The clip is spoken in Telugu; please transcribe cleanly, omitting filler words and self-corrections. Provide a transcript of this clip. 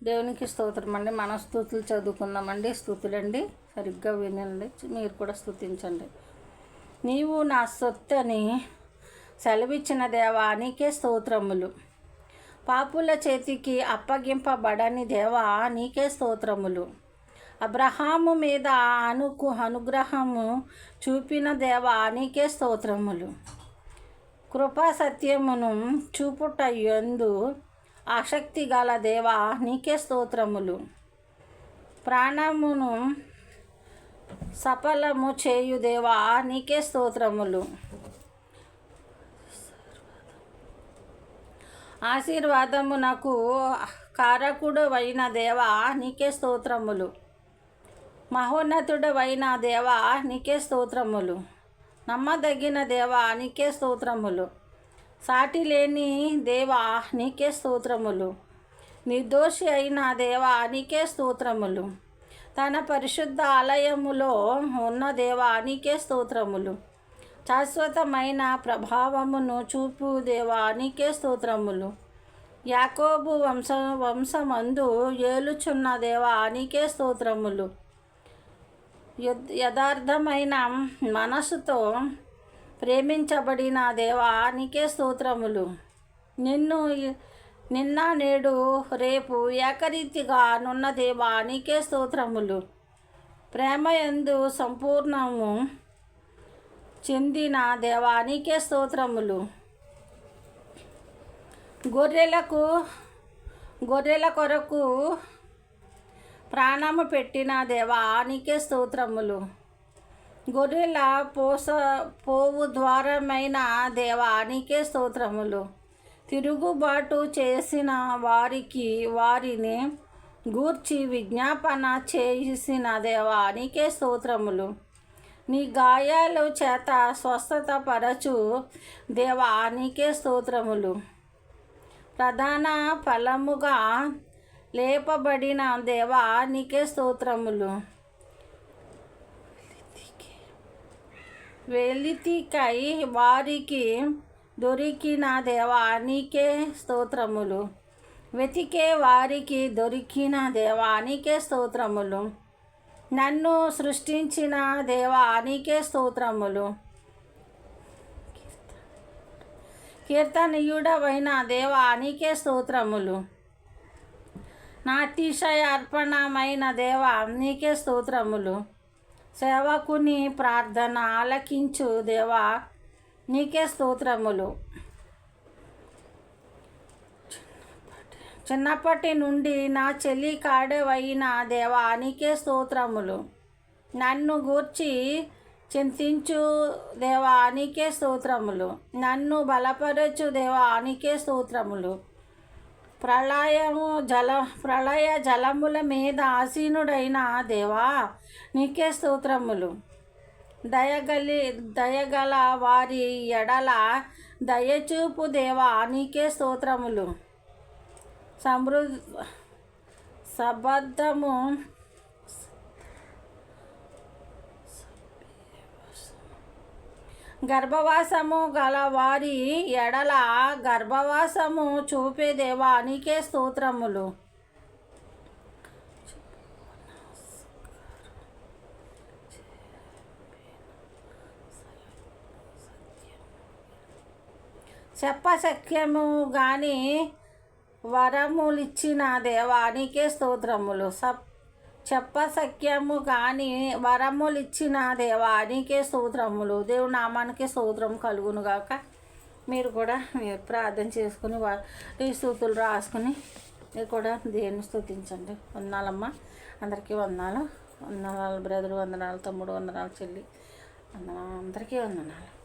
దేవునికి స్తోత్రం అండి. మన స్తుతులు చదువుకుందామండి. స్తుతులండి, సరిగ్గా వినండి, మీరు కూడా స్తుతించండి. నీవు నా సొత్తని సెలవిచ్చిన దేవా నీకే స్తోత్రములు. పాపుల చేతికి అప్పగింపబడని దేవా నీకే స్తోత్రములు. అబ్రహాము మీద అనుగ్రహము చూపిన దేవా నీకే స్తోత్రములు. కృపా సత్యమును చూపుట యందు ఆసక్తి గల దేవా నీకే స్తోత్రములు. ప్రాణమును సఫలము చేయు దేవా నీకే స్తోత్రములు. ఆశీర్వాదమునకు కారకుడవైన దేవా నీకే స్తోత్రములు. మహోన్నతుడవైన దేవా నీకే స్తోత్రములు. నమ్మదగిన దేవా నీకే స్తోత్రములు. సాటి లేని దేవా నీకే స్తోత్రములు. నిర్దోషి అయిన దేవా నీకే స్తోత్రములు. తన పరిశుద్ధ ఆలయములో ఉన్న దేవా నీకే స్తోత్రములు. శాశ్వతమైన ప్రభావమును చూపు దేవా నీకే స్తోత్రములు. యాకోబు వంశమందు ఏలుచున్న దేవా నీకే స్తోత్రములు. యథార్థమైన మనసుతో ప్రేమించబడిన దేవా నీకే స్తోత్రములు. నిన్న నేడు రేపు ఏకరీతిగా నున్న దేవా నీకే స్తోత్రములు. ప్రేమయందు సంపూర్ణము చెందిన దేవా నీకే స్తోత్రములు. గొర్రెల కొరకు ప్రాణము పెట్టిన దేవా నీకే స్తోత్రములు. గొర్రెల పోవు ద్వారమైన దేవా నీకే స్తోత్రములు. తిరుగుబాటు చేసిన వారిని గూర్చి విజ్ఞాపన చేసిన దేవా నీకే స్తోత్రములు. నీ గాయాల చేత స్వస్థత పరచు దేవా నీకే స్తోత్రములు. ప్రధాన ఫలముగా లేపబడిన దేవా నీకే స్తోత్రములు. వెలితికై వారికి దొరికిన దేవా నీకే స్తోత్రములు. వెతికే వారికి దొరికిన దేవా నీకే స్తోత్రములు. నన్ను సృష్టించిన దేవా నీకే స్తోత్రములు. కీర్తనీయుడవైన దేవా నీకే స్తోత్రములు. నా అతిశయ అర్పణమైన దేవా నీకే స్తోత్రములు. సేవకుని ప్రార్థన ఆలకించు దేవా నీకే స్తోత్రములు. చిన్నప్పటి నుండి నా చెల్లి కాడవైన దేవా నీకే స్తోత్రములు. నన్ను గూర్చి చింతించు దేవా నీకే స్తోత్రములు. నన్ను బలపరచు దేవా నీకే స్తోత్రములు. ప్రళయ జలముల మీద ఆసీనుడైన దేవా నీకే స్తోత్రములు. దయగల వారి ఎడల దయచూపు దేవా నీకే స్తోత్రములు. గర్భవాసము గల వారి ఎడల గర్భవాసము చూపే దేవా నీకే స్తోత్రములు. చెప్పశక్యము గాని వరములిచ్చిన దేవా నీకే స్తోత్రములు. చెప్పశక్యము కానీ వరములిచ్చిన దేవా నీకే స్తోత్రములు. దేవుని నామానికి స్తోత్రం కలుగును గాక. మీరు కూడా ప్రార్థన చేసుకుని ఈ స్తుతులు రాసుకుని మీరు కూడా దేవుని స్తుతించండి. వందనాలమ్మ, అందరికీ వందనాలు. వందనాలు బ్రదరు, వందనాలు తమ్ముడు, వందనాలు చెల్లి, అందరికీ వందనాలు.